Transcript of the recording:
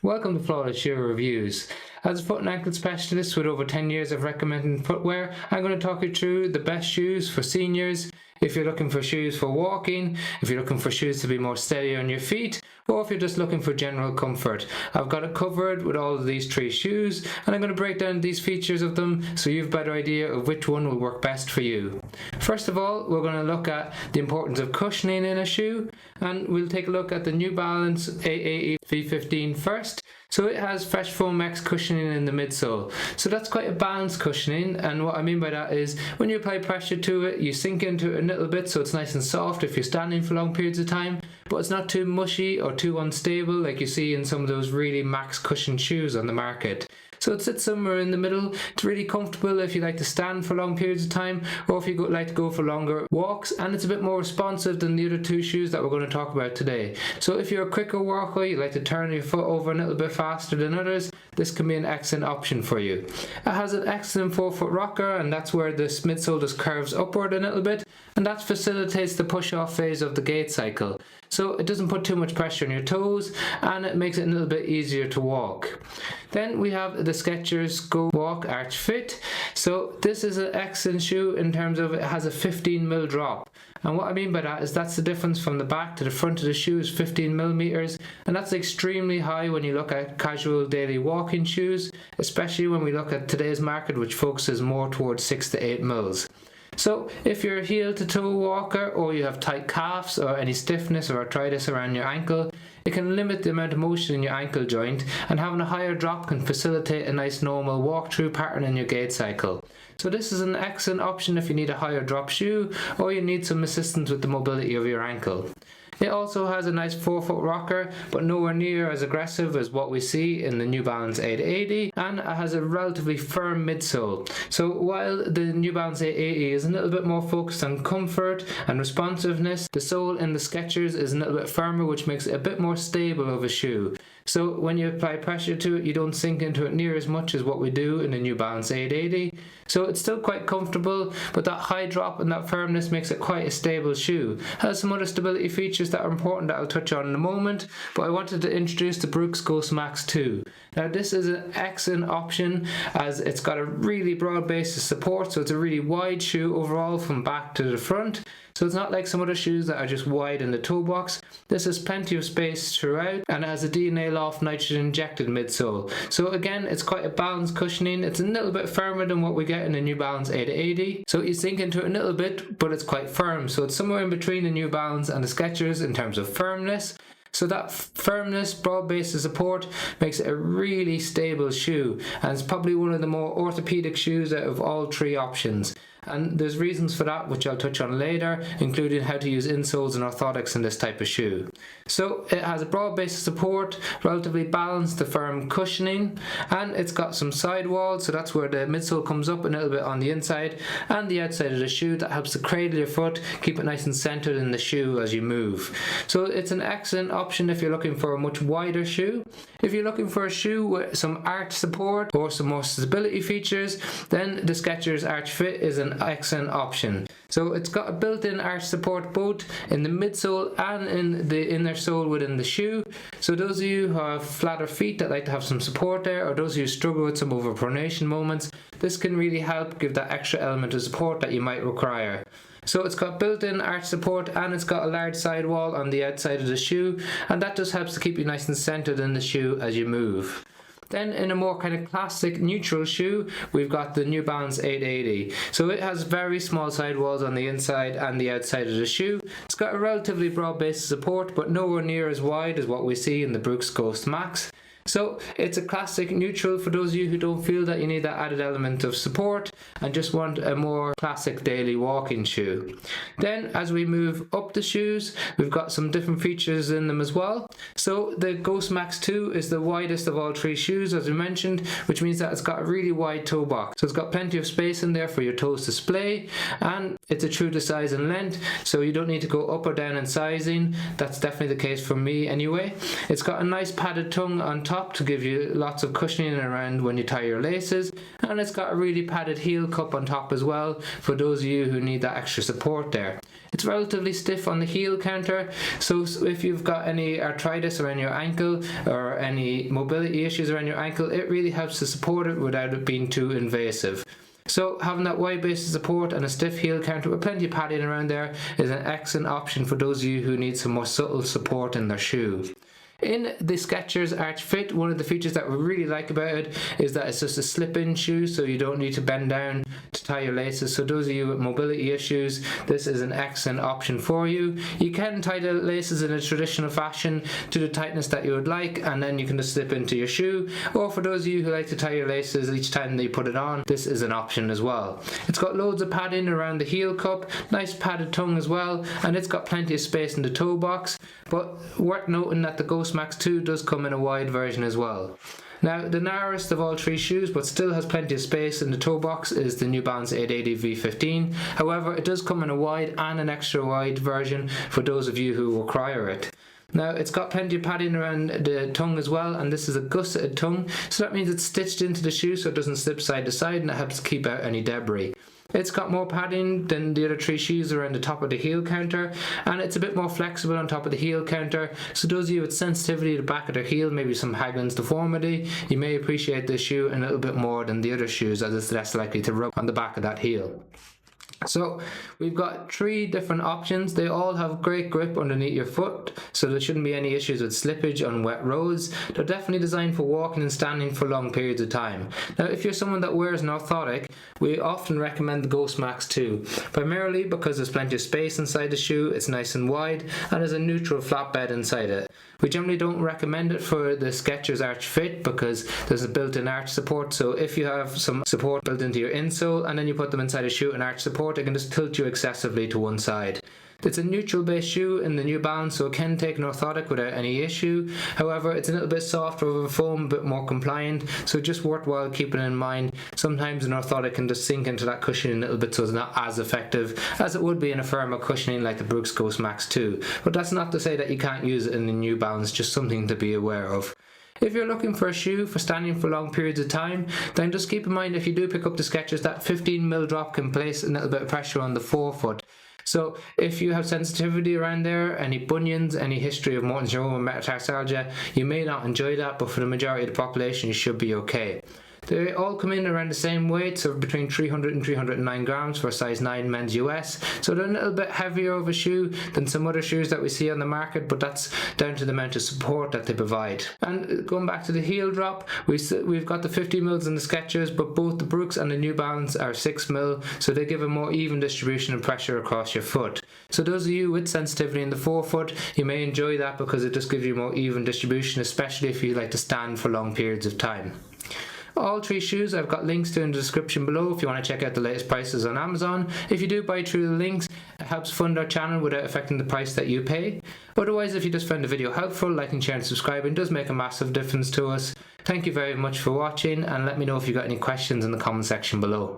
Welcome to Flawless Shoe Reviews. As a foot and ankle specialist with over 10 years of recommending footwear, I'm going to talk you through the best shoes for seniors. If you're looking for shoes for walking, if you're looking for shoes to be more steady on your feet, or if you're just looking for general comfort. I've got it covered with all of these three shoes, and I'm going to break down these features of them so you have a better idea of which one will work best for you. First of all, we're going to look at the importance of cushioning in a shoe, and we'll take a look at the New Balance AE V15 first. So it has Fresh Foam Max cushioning in the midsole. So that's quite a balanced cushioning, and what I mean by that is when you apply pressure to it, you sink into it a little bit so it's nice and soft if you're standing for long periods of time, but it's not too mushy or too unstable like you see in some of those really max cushioned shoes on the market. So it sits somewhere in the middle. It's really comfortable if you like to stand for long periods of time or if you like to go for longer walks, and it's a bit more responsive than the other two shoes that we're going to talk about today. So if you're a quicker walker, you like to turn your foot over a little bit faster than others, this can be an excellent option for you. It has an excellent forefoot rocker, and that's where this midsole just curves upward a little bit, and that facilitates the push-off phase of the gait cycle. So it doesn't put too much pressure on your toes, and it makes it a little bit easier to walk. Then we have the Skechers Arch Fit. So this is an excellent shoe in terms of it has a 15mm drop. And what I mean by that is that's the difference from the back to the front of the shoe is 15mm, and that's extremely high when you look at casual daily walking shoes, especially when we look at today's market, which focuses more towards 6 to 8 mils. So if you're a heel to toe walker, or you have tight calves or any stiffness or arthritis around your ankle, it can limit the amount of motion in your ankle joint, and having a higher drop can facilitate a nice normal walk-through pattern in your gait cycle. So this is an excellent option if you need a higher drop shoe or you need some assistance with the mobility of your ankle. It also has a nice forefoot rocker, but nowhere near as aggressive as what we see in the New Balance AE, and it has a relatively firm midsole. So while the New Balance AE is a little bit more focused on comfort and responsiveness, the sole in the Skechers is a little bit firmer, which makes it a bit more stable of a shoe. So when you apply pressure to it, you don't sink into it near as much as what we do in the New Balance 880. So it's still quite comfortable, but that high drop and that firmness makes it quite a stable shoe. It has some other stability features that are important that I'll touch on in a moment, but I wanted to introduce the Glycerin Max 2. Now this is an excellent option as it's got a really broad base of support, so it's a really wide shoe overall from back to the front. So it's not like some other shoes that are just wide in the toe box. This has plenty of space throughout, and it has a DNA loft nitrogen injected midsole. So again, it's quite a balanced cushioning. It's a little bit firmer than what we get in the New Balance 880. So you sink into it a little bit, but it's quite firm. So it's somewhere in between the New Balance and the Skechers in terms of firmness. So that firmness, broad base of support makes it a really stable shoe, and it's probably one of the more orthopedic shoes out of all three options. And there's reasons for that which I'll touch on later, including how to use insoles and orthotics in this type of shoe. So it has a broad base of support, relatively balanced to firm cushioning, and it's got some sidewalls, so that's where the midsole comes up a little bit on the inside and the outside of the shoe. That helps to cradle your foot, keep it nice and centered in the shoe as you move. So it's an excellent option if you're looking for a much wider shoe. If you're looking for a shoe with some arch support or some more stability features, then the Skechers Arch Fit is an excellent option. So it's got a built-in arch support both in the midsole and in the inner sole within the shoe. So those of you who have flatter feet that like to have some support there, or those of you who struggle with some overpronation moments, this can really help give that extra element of support that you might require. So it's got built-in arch support, and it's got a large sidewall on the outside of the shoe, and that just helps to keep you nice and centered in the shoe as you move. Then in a more kind of classic neutral shoe, we've got the New Balance 880. So it has very small sidewalls on the inside and the outside of the shoe. It's got a relatively broad base of support, but nowhere near as wide as what we see in the Glycerin Max. So it's a classic neutral for those of you who don't feel that you need that added element of support and just want a more classic daily walking shoe. Then as we move up the shoes, we've got some different features in them as well. So the Glycerin Max 2 is the widest of all three shoes, as we mentioned, which means that it's got a really wide toe box. So it's got plenty of space in there for your toes to splay, and it's a true to size and length, so you don't need to go up or down in sizing. That's definitely the case for me anyway. It's got a nice padded tongue on top, top to give you lots of cushioning around when you tie your laces, and it's got a really padded heel cup on top as well for those of you who need that extra support there. It's relatively stiff on the heel counter, so if you've got any arthritis around your ankle or any mobility issues around your ankle, it really helps to support it without it being too invasive. So having that wide base of support and a stiff heel counter with plenty of padding around there is an excellent option for those of you who need some more subtle support in their shoe. In the Skechers Arch Fit, one of the features that we really like about it is that it's just a slip-in shoe, so you don't need to bend down to tie your laces. So those of you with mobility issues, this is an excellent option for you. You can tie the laces in a traditional fashion to the tightness that you would like, and then you can just slip into your shoe. Or for those of you who like to tie your laces each time that you put it on, this is an option as well. It's got loads of padding around the heel cup, nice padded tongue as well, and it's got plenty of space in the toe box. But worth noting that the Glycerin Max 2 does come in a wide version as well. Now, the narrowest of all three shoes, but still has plenty of space in the toe box, is the new Balance AE V15. However, it does come in a wide and an extra wide version for those of you who require it. Now, it's got plenty of padding around the tongue as well, and this is a gusseted tongue, so that means it's stitched into the shoe so it doesn't slip side to side, and it helps keep out any debris. It's got more padding than the other three shoes around the top of the heel counter, and it's a bit more flexible on top of the heel counter, so those of you with sensitivity to the back of their heel, maybe some Haglund's deformity, you may appreciate this shoe a little bit more than the other shoes, as it's less likely to rub on the back of that heel. So we've got three different options. They all have great grip underneath your foot, so there shouldn't be any issues with slippage on wet roads. They're definitely designed for walking and standing for long periods of time. Now, if you're someone that wears an orthotic, we often recommend the Glycerin Max 2, primarily because there's plenty of space inside the shoe, it's nice and wide, and there's a neutral flatbed inside it. We generally don't recommend it for the Skechers Arch Fit because there's a built-in arch support, so if you have some support built into your insole and then you put them inside a shoe and arch support, it can just tilt you excessively to one side. It's a neutral base shoe in the New Balance, so it can take an orthotic without any issue. However, it's a little bit softer over foam, a bit more compliant, so just worthwhile keeping in mind. Sometimes an orthotic can just sink into that cushioning a little bit, so it's not as effective as it would be in a firmer cushioning like the Brooks Glycerin Max 2. But that's not to say that you can't use it in the New Balance, just something to be aware of. If you're looking for a shoe for standing for long periods of time, then just keep in mind if you do pick up the Skechers, that 15mm drop can place a little bit of pressure on the forefoot. So if you have sensitivity around there, any bunions, any history of Morton's syndrome or metatarsalgia, you may not enjoy that, but for the majority of the population you should be okay. They all come in around the same weight, so between 300 and 309 grams for a size 9 men's US. So they're a little bit heavier of a shoe than some other shoes that we see on the market, but that's down to the amount of support that they provide. And going back to the heel drop, we've got the 50mm in the Skechers, but both the Brooks and the New Balance are 6mm, so they give a more even distribution of pressure across your foot. So those of you with sensitivity in the forefoot, you may enjoy that because it just gives you more even distribution, especially if you like to stand for long periods of time. All three shoes I've got links to in the description below if you want to check out the latest prices on Amazon. If you do buy through the links, it helps fund our channel without affecting the price that you pay. Otherwise, if you just found the video helpful, liking, sharing, subscribing does make a massive difference to us. Thank you very much for watching, and let me know if you've got any questions in the comment section below.